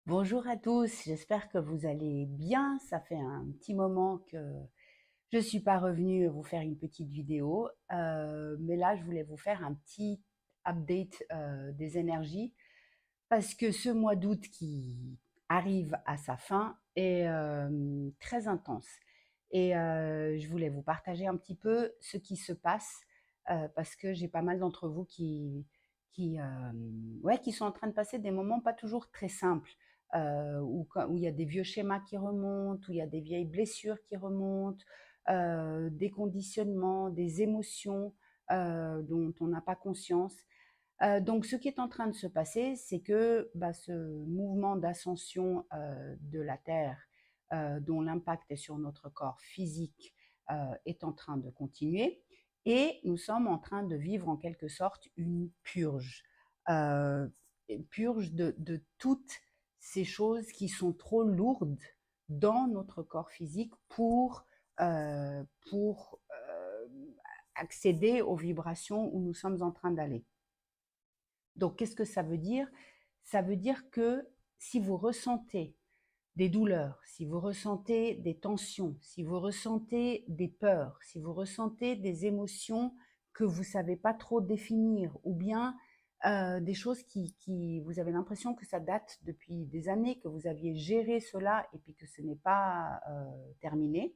Bonjour à tous, j'espère que vous allez bien. Ça fait un petit moment que je ne suis pas revenue vous faire une petite vidéo, mais là, je voulais vous faire un petit update des énergies parce que ce mois d'août qui arrive à sa fin est très intense. Et je voulais vous partager un petit peu ce qui se passe parce que j'ai pas mal d'entre vous ouais, qui sont en train de passer des moments pas toujours très simples, où il y a des vieux schémas qui remontent, où il y a des vieilles blessures qui remontent, des conditionnements, des émotions dont on n'a pas conscience. Donc ce qui est en train de se passer, c'est que ce mouvement d'ascension de la Terre, dont l'impact est sur notre corps physique, est en train de continuer et nous sommes en train de vivre en quelque sorte euh, une purge de toutes ces choses qui sont trop lourdes dans notre corps physique pour accéder aux vibrations où nous sommes en train d'aller. Donc, qu'est-ce que ça veut dire? Ça veut dire que si vous ressentez des douleurs, si vous ressentez des tensions, si vous ressentez des peurs, si vous ressentez des émotions que vous ne savez pas trop définir, ou bien des choses vous avez l'impression que ça date depuis des années, que vous aviez géré cela et puis que ce n'est pas terminé,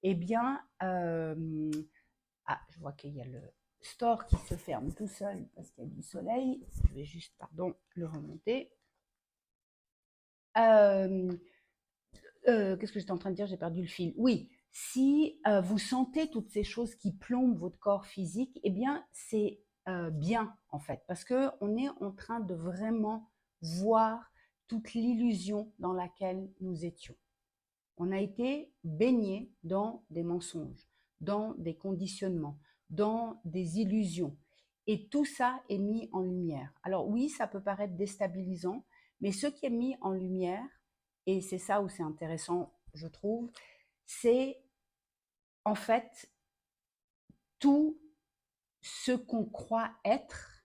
eh bien, je vois qu'il y a le store qui se ferme tout seul parce qu'il y a du soleil. Je vais juste, pardon, le remonter. Euh, Qu'est-ce que j'étais en train de dire? J'ai perdu le fil. Oui, si vous sentez toutes ces choses qui plombent votre corps physique, eh bien, c'est bien, en fait, parce qu'on est en train de vraiment voir toute l'illusion dans laquelle nous étions. On a été baigné dans des mensonges, dans des conditionnements, dans des illusions. Et tout ça est mis en lumière. Alors oui, ça peut paraître déstabilisant, mais ce qui est mis en lumière, et c'est ça où c'est intéressant, je trouve, c'est en fait tout ce qu'on croit être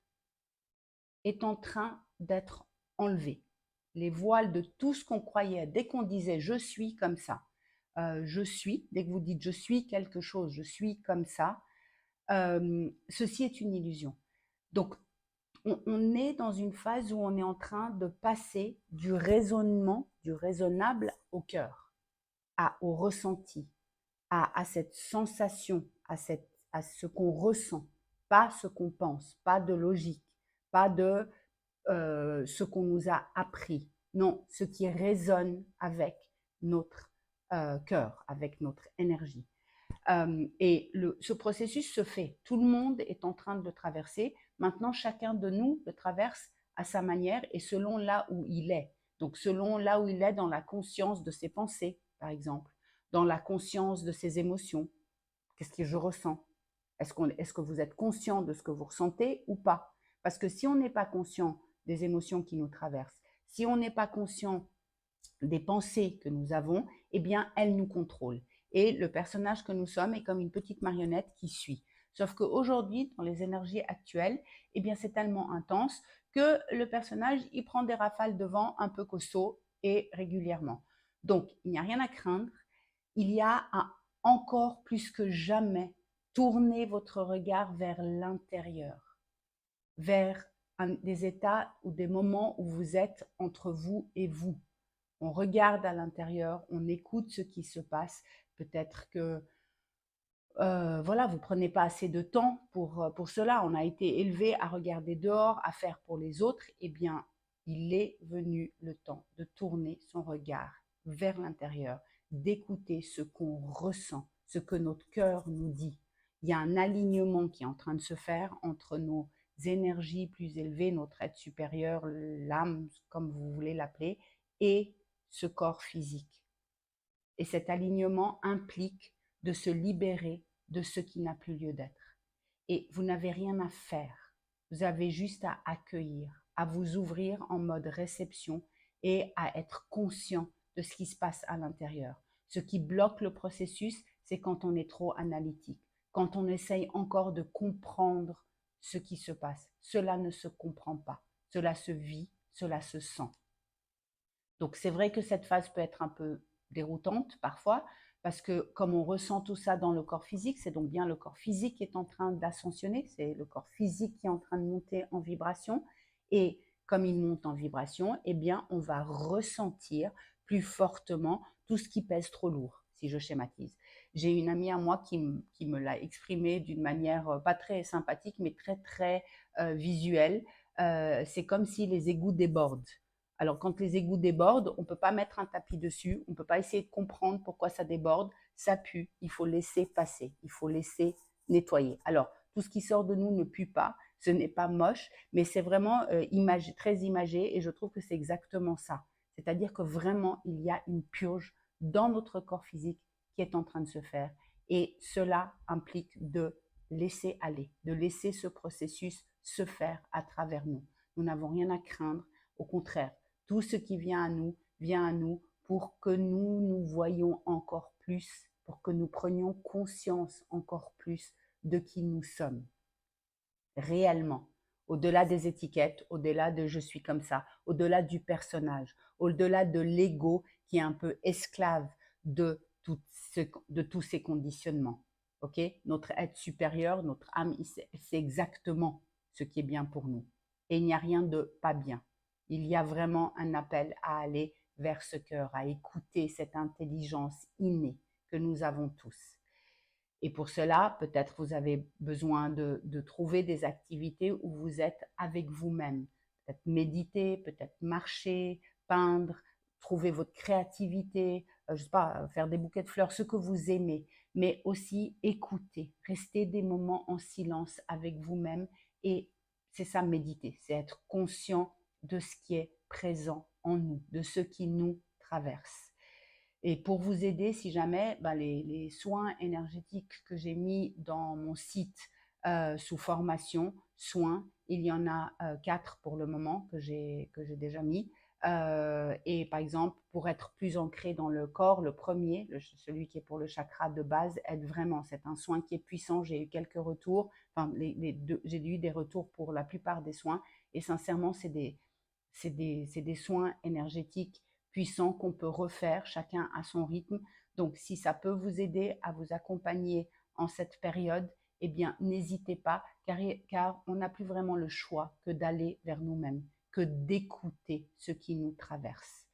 est en train d'être enlevé. Les voiles de tout ce qu'on croyait, dès qu'on disait je suis comme ça, je suis, dès que vous dites je suis quelque chose, je suis comme ça, ceci est une illusion. Donc, on est dans une phase où on est en train de passer du raisonnement, du raisonnable au cœur, au ressenti, à cette sensation, à ce qu'on ressent, pas ce qu'on pense, pas de logique, pas de ce qu'on nous a appris. Non, ce qui résonne avec notre cœur, avec notre énergie. Ce processus se fait. Tout le monde est en train de le traverser. Maintenant, chacun de nous le traverse à sa manière et selon là où il est. Donc, selon là où il est dans la conscience de ses pensées, par exemple, dans la conscience de ses émotions. Qu'est-ce que je ressens? Est-ce que vous êtes conscient de ce que vous ressentez ou pas? Parce que si on n'est pas conscient des émotions qui nous traversent, si on n'est pas conscient des pensées que nous avons, eh bien, elles nous contrôlent. Et le personnage que nous sommes est comme une petite marionnette qui suit. Sauf qu'aujourd'hui, dans les énergies actuelles, eh bien, c'est tellement intense que le personnage, il prend des rafales de vent un peu costaud et régulièrement. Donc, il n'y a rien à craindre. Il y a à encore plus que jamais tourner votre regard vers l'intérieur, vers des états ou des moments où vous êtes entre vous et vous. On regarde à l'intérieur, on écoute ce qui se passe. Peut-être que voilà, vous prenez pas assez de temps pour cela. On a été élevé à regarder dehors, à faire pour les autres. Eh bien, il est venu le temps de tourner son regard vers l'intérieur, d'écouter ce qu'on ressent, ce que notre cœur nous dit. Il y a un alignement qui est en train de se faire entre nos énergies plus élevées, notre être supérieur, l'âme, comme vous voulez l'appeler, et ce corps physique. Et cet alignement implique de se libérer de ce qui n'a plus lieu d'être. Et vous n'avez rien à faire. Vous avez juste à accueillir, à vous ouvrir en mode réception et à être conscient de ce qui se passe à l'intérieur. Ce qui bloque le processus, c'est quand on est trop analytique, quand on essaye encore de comprendre ce qui se passe. Cela ne se comprend pas. Cela se vit, cela se sent. Donc c'est vrai que cette phase peut être un peu déroutante parfois, parce que comme on ressent tout ça dans le corps physique, c'est donc bien le corps physique qui est en train d'ascensionner, c'est le corps physique qui est en train de monter en vibration. Et comme il monte en vibration, eh bien on va ressentir plus fortement tout ce qui pèse trop lourd, si je schématise. J'ai une amie à moi qui me l'a exprimé d'une manière pas très sympathique, mais très très visuelle. C'est comme si les égouts débordent. Alors, quand les égouts débordent, on ne peut pas mettre un tapis dessus, on ne peut pas essayer de comprendre pourquoi ça déborde, ça pue, il faut laisser passer, il faut laisser nettoyer. Alors, tout ce qui sort de nous ne pue pas, ce n'est pas moche, mais c'est vraiment très imagé et je trouve que c'est exactement ça. C'est-à-dire que vraiment, il y a une purge dans notre corps physique qui est en train de se faire et cela implique de laisser aller, de laisser ce processus se faire à travers nous. Nous n'avons rien à craindre, au contraire, tout ce qui vient à nous pour que nous nous voyions encore plus, pour que nous prenions conscience encore plus de qui nous sommes réellement, au-delà des étiquettes, au-delà de je suis comme ça, au-delà du personnage, au-delà de l'ego qui est un peu esclave de, de tous ces conditionnements. Ok, notre être supérieur, notre âme, c'est exactement ce qui est bien pour nous. Et il n'y a rien de pas bien. Il y a vraiment un appel à aller vers ce cœur, à écouter cette intelligence innée que nous avons tous. Et pour cela, peut-être vous avez besoin de trouver des activités où vous êtes avec vous-même. Peut-être méditer, peut-être marcher, peindre, trouver votre créativité, je ne sais pas, faire des bouquets de fleurs, ce que vous aimez, mais aussi écouter, rester des moments en silence avec vous-même. Et c'est ça, méditer, c'est être conscient de ce qui est présent en nous, de ce qui nous traverse. Et pour vous aider, si jamais, les soins énergétiques que j'ai mis dans mon site sous formation, soins, il y en a 4 pour le moment que j'ai déjà mis. Et par exemple, pour être plus ancré dans le corps, le premier, celui qui est pour le chakra de base, aide vraiment. C'est un soin qui est puissant. J'ai eu quelques retours. Enfin, j'ai eu des retours pour la plupart des soins. Et sincèrement, c'est des soins énergétiques puissants qu'on peut refaire chacun à son rythme. Donc, si ça peut vous aider à vous accompagner en cette période, eh bien, n'hésitez pas, car on n'a plus vraiment le choix que d'aller vers nous-mêmes, que d'écouter ce qui nous traverse.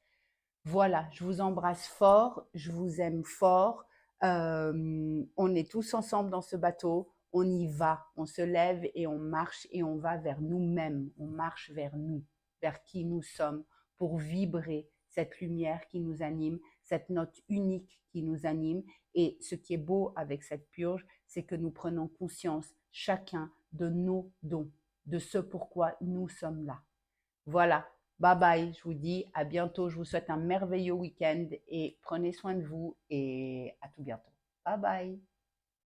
Voilà, je vous embrasse fort, je vous aime fort. On est tous ensemble dans ce bateau, on y va, on se lève et on marche et on va vers nous-mêmes, on marche vers nous, vers qui nous sommes, pour vibrer cette lumière qui nous anime, cette note unique qui nous anime. Et ce qui est beau avec cette purge, c'est que nous prenons conscience chacun de nos dons, de ce pourquoi nous sommes là. Voilà, bye bye, je vous dis à bientôt, je vous souhaite un merveilleux week-end et prenez soin de vous et à tout bientôt. Bye bye.